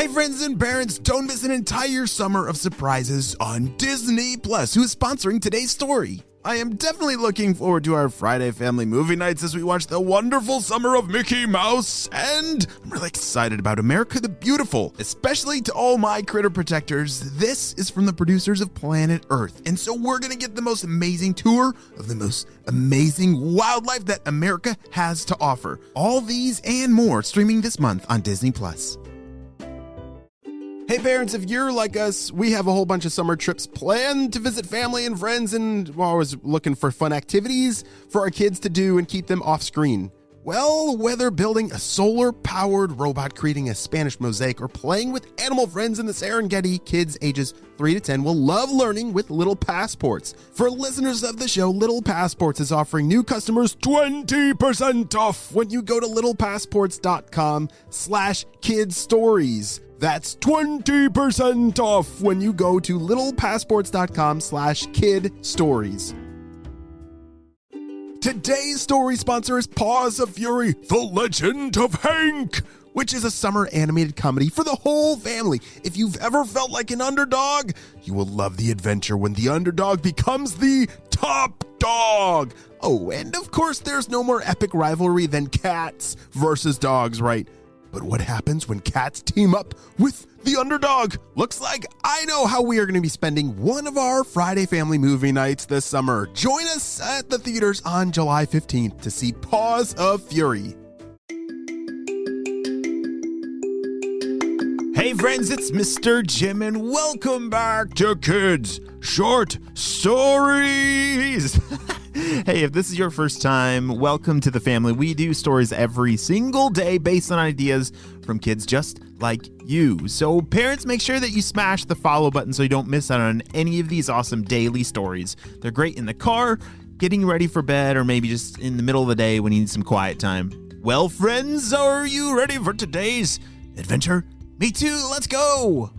Hey friends and parents, don't miss an entire summer of surprises on Disney Plus, who is sponsoring today's story. I am definitely looking forward to our Friday family movie nights as we watch the wonderful summer of Mickey Mouse, and I'm really excited about America the Beautiful, especially to all my critter protectors. This is from the producers of Planet Earth, and so we're gonna get the most amazing tour of the most amazing wildlife that America has to offer. All these and more streaming this month on Disney Plus. Hey parents, if you're like us, we have a whole bunch of summer trips planned to visit family and friends, and we're always looking for fun activities for our kids to do and keep them off screen. Well, whether building a solar-powered robot, creating a Spanish mosaic, or playing with animal friends in the Serengeti, kids ages 3 to 10 will love learning with Little Passports. For listeners of the show, Little Passports is offering new customers 20% off when you go to littlepassports.com/kidstories. That's 20% off when you go to littlepassports.com/kidstories. Today's story sponsor is Paws of Fury, The Legend of Hank, which is a summer animated comedy for the whole family. If you've ever felt like an underdog, you will love the adventure when the underdog becomes the top dog. Oh, and of course, there's no more epic rivalry than cats versus dogs, right? But what happens when cats team up with the underdog? Looks like I know how we are going to be spending one of our Friday family movie nights this summer. Join us at the theaters on July 15th to see Paws of Fury. Hey friends, it's Mr. Jim and welcome back to Kids Short Stories. Hey, if this is your first time, welcome to the family. We do stories every single day based on ideas from kids just like you. So parents, make sure that you smash the follow button so you don't miss out on any of these awesome daily stories. They're great in the car, getting ready for bed, or maybe just in the middle of the day when you need some quiet time. Well, friends, are you ready for today's adventure? Me too, let's go!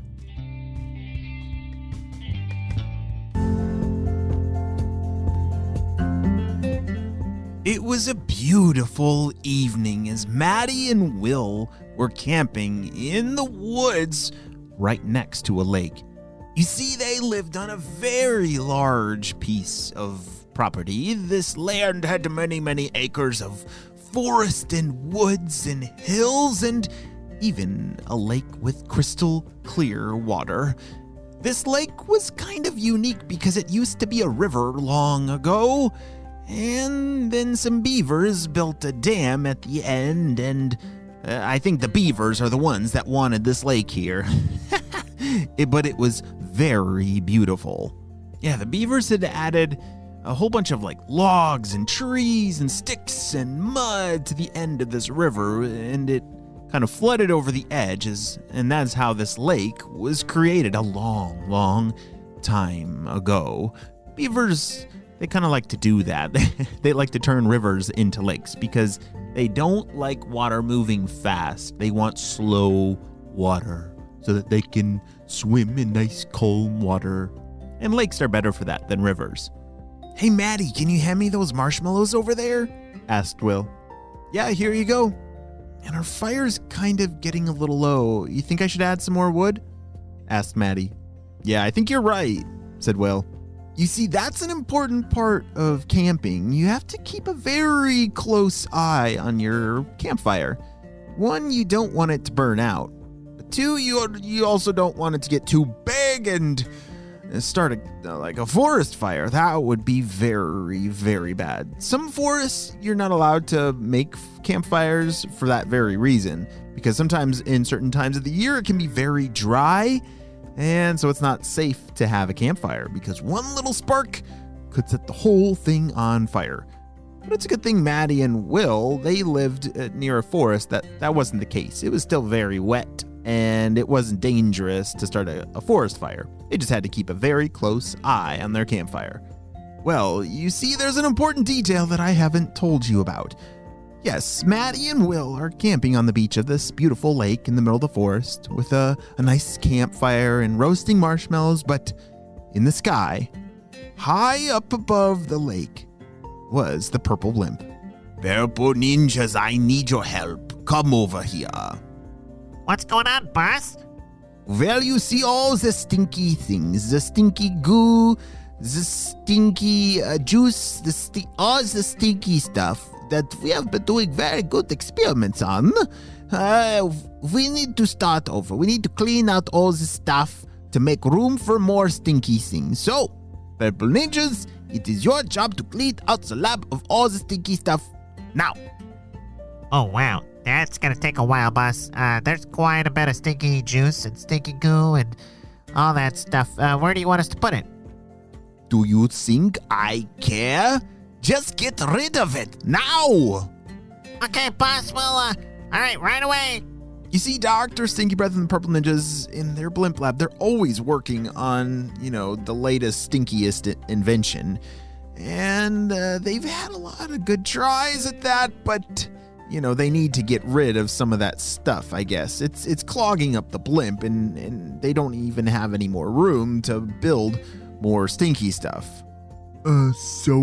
It was a beautiful evening as Maddie and Will were camping in the woods right next to a lake. You see, they lived on a very large piece of property. This land had many, many acres of forest and woods and hills and even a lake with crystal clear water. This lake was kind of unique because it used to be a river long ago. And then some beavers built a dam at the end, and I think the beavers are the ones that wanted this lake here. But it was very beautiful. Yeah, the beavers had added a whole bunch of logs and trees and sticks and mud to the end of this river, and it kind of flooded over the edges, and that's how this lake was created a long, long time ago. Beavers, they kind of like to do that. They like to turn rivers into lakes because they don't like water moving fast. They want slow water so that they can swim in nice, calm water. And lakes are better for that than rivers. Hey, Maddie, can you hand me those marshmallows over there? Asked Will. Yeah, here you go. And our fire's kind of getting a little low. You think I should add some more wood? Asked Maddie. Yeah, I think you're right, said Will. You see, that's an important part of camping. You have to keep a very close eye on your campfire. One, you don't want it to burn out. But two, you also don't want it to get too big and start a forest fire. That would be very, very bad. Some forests, you're not allowed to make campfires for that very reason, because sometimes in certain times of the year, it can be very dry. And so it's not safe to have a campfire because one little spark could set the whole thing on fire. But it's a good thing Maddie and Will, they lived near a forest that wasn't the case. It was still very wet and it wasn't dangerous to start a forest fire. They just had to keep a very close eye on their campfire. Well, you see, there's an important detail that I haven't told you about. Yes, Maddie and Will are camping on the beach of this beautiful lake in the middle of the forest with a nice campfire and roasting marshmallows, but in the sky, high up above the lake, was the purple blimp. Purple ninjas, I need your help. Come over here. What's going on, boss? Well, you see all the stinky things, the stinky goo, the stinky juice, all the stinky stuff that we have been doing very good experiments on. We need to start over. We need to clean out all the stuff to make room for more stinky things. So, Purple Ninjas, it is your job to clean out the lab of all the stinky stuff now. Oh, wow. That's gonna take a while, boss. There's quite a bit of stinky juice and stinky goo and all that stuff. Where do you want us to put it? Do you think I care? Just get rid of it now! Okay, boss. Well, all right, right away. You see, Dr. Stinky Breath and the Purple Ninjas in their blimp lab, they're always working on, the latest, stinkiest invention. And they've had a lot of good tries at that, but, they need to get rid of some of that stuff, I guess. It's clogging up the blimp, and they don't even have any more room to build more stinky stuff. So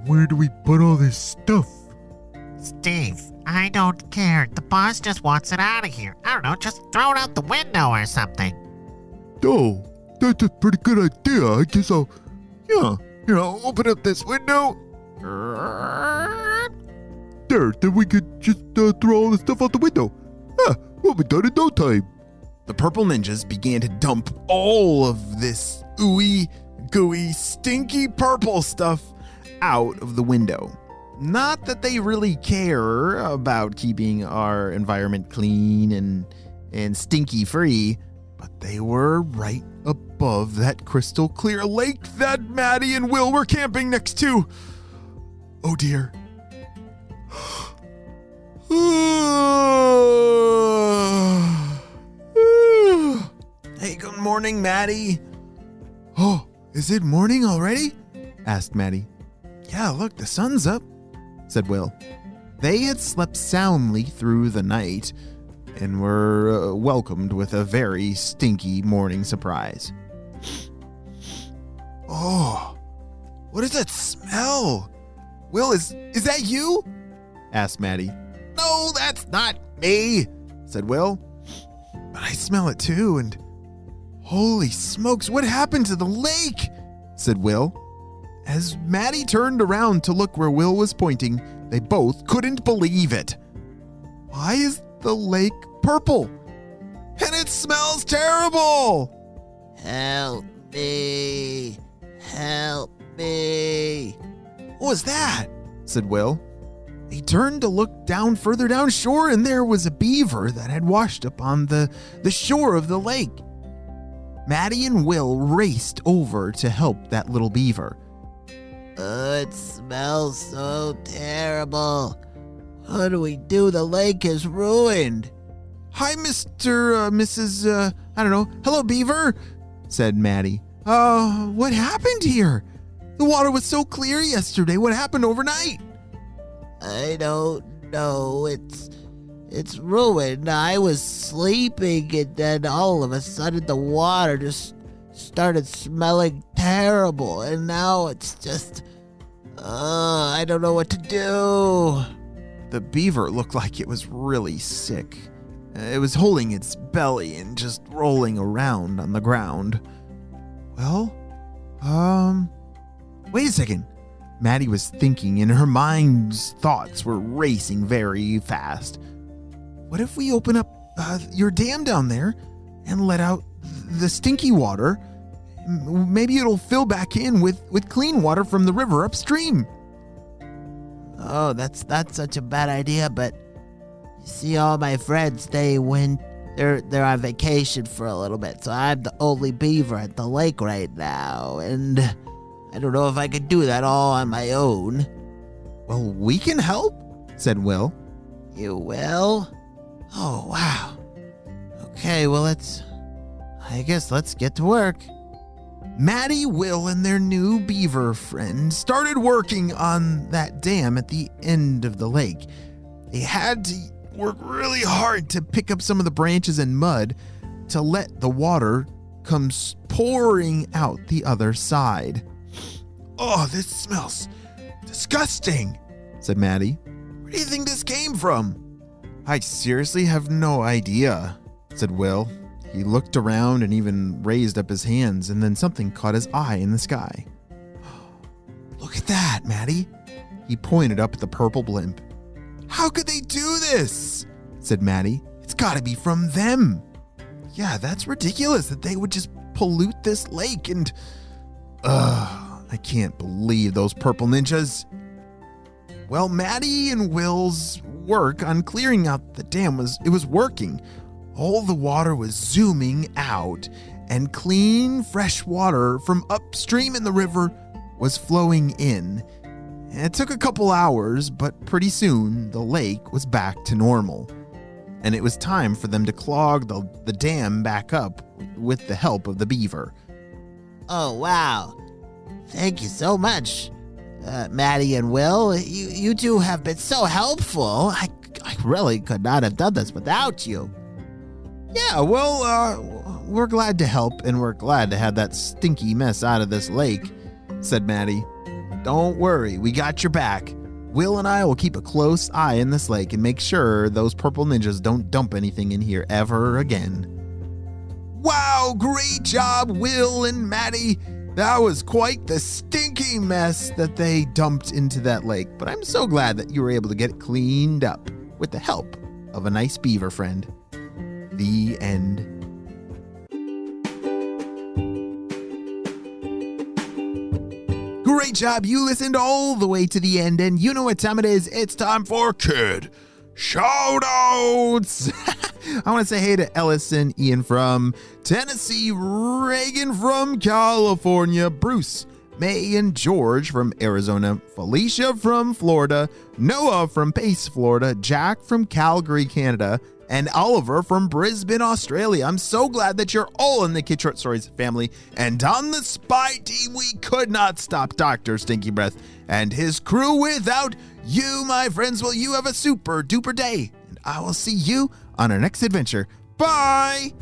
where do we put all this stuff? Steve, I don't care. The boss just wants it out of here. I don't know, just throw it out the window or something. Oh, that's a pretty good idea. I guess I'll open up this window. There, then we could just throw all the stuff out the window. We'll be done in no time. The Purple Ninjas began to dump all of this ooey, gooey, stinky purple stuff out of the window. Not that they really care about keeping our environment clean and stinky free, but they were right above that crystal clear lake that Maddie and Will were camping next to. Oh dear. Hey, good morning, Maddie. Oh, is it morning already? Asked Maddie. Yeah, look, the sun's up, said Will. They had slept soundly through the night and were welcomed with a very stinky morning surprise. Oh, what is that smell? Will, is that you? Asked Maddie. No, that's not me, said Will. But I smell it too, and holy smokes, what happened to the lake? Said Will. As Maddie turned around to look where Will was pointing, they both couldn't believe it. Why is the lake purple? And it smells terrible! Help me! Help me! What was that? Said Will. He turned to look down further down shore, and there was a beaver that had washed up on the shore of the lake. Maddie and Will raced over to help that little beaver. It smells so terrible. What do we do? The lake is ruined. Hi, Mrs. Hello, beaver, said Maddie. What happened here? The water was so clear yesterday. What happened overnight? I don't know. It's ruined. I was sleeping, and then all of a sudden the water just started smelling terrible, and now it's just I don't know what to do. The beaver looked like it was really sick. It was holding its belly and just rolling around on the ground. Well, wait a second. Maddie was thinking, and her mind's thoughts were racing very fast. What if we open up your dam down there and let out the stinky water? Maybe it'll fill back in with clean water from the river upstream. Oh, that's not such a bad idea, but you see, all my friends, they're on vacation for a little bit, so I'm the only beaver at the lake right now, and I don't know if I could do that all on my own. Well, we can help, said Will. You will? Oh, wow. Okay, well, let's get to work. Maddie, Will, and their new beaver friend started working on that dam at the end of the lake. They had to work really hard to pick up some of the branches and mud to let the water come pouring out the other side. Oh, this smells disgusting, said Maddie. Where do you think this came from? I seriously have no idea, said Will. He looked around and even raised up his hands, and then something caught his eye in the sky. Look at that, Maddie. He pointed up at the purple blimp. How could they do this? Said Maddie. It's gotta be from them. Yeah, that's ridiculous that they would just pollute this lake and... I can't believe those purple ninjas. Well, Maddie and Will's work on clearing out the dam was working. All the water was zooming out, and clean, fresh water from upstream in the river was flowing in. It took a couple hours, but pretty soon the lake was back to normal. And it was time for them to clog the dam back up with the help of the beaver. Oh, wow. Thank you so much, Maddie and Will. You two have been so helpful. I really could not have done this without you. Yeah, well, we're glad to help, and we're glad to have that stinky mess out of this lake, said Maddie. Don't worry, we got your back. Will and I will keep a close eye in this lake and make sure those purple ninjas don't dump anything in here ever again. Wow, great job, Will and Maddie. That was quite the stinky mess that they dumped into that lake, but I'm so glad that you were able to get it cleaned up with the help of a nice beaver friend. The end. Great job. You listened all the way to the end, and you know what time it is. It's time for Kid Shoutouts. I want to say hey to Ellison, Ian from Tennessee, Reagan from California, Bruce, May and George from Arizona, Felicia from Florida, Noah from Pace, Florida, Jack from Calgary, Canada, and Oliver from Brisbane, Australia. I'm so glad that you're all in the Kid Short Stories family. And on the spy team, we could not stop Dr. Stinky Breath and his crew without you, my friends. Well, you have a super duper day, and I will see you on our next adventure. Bye!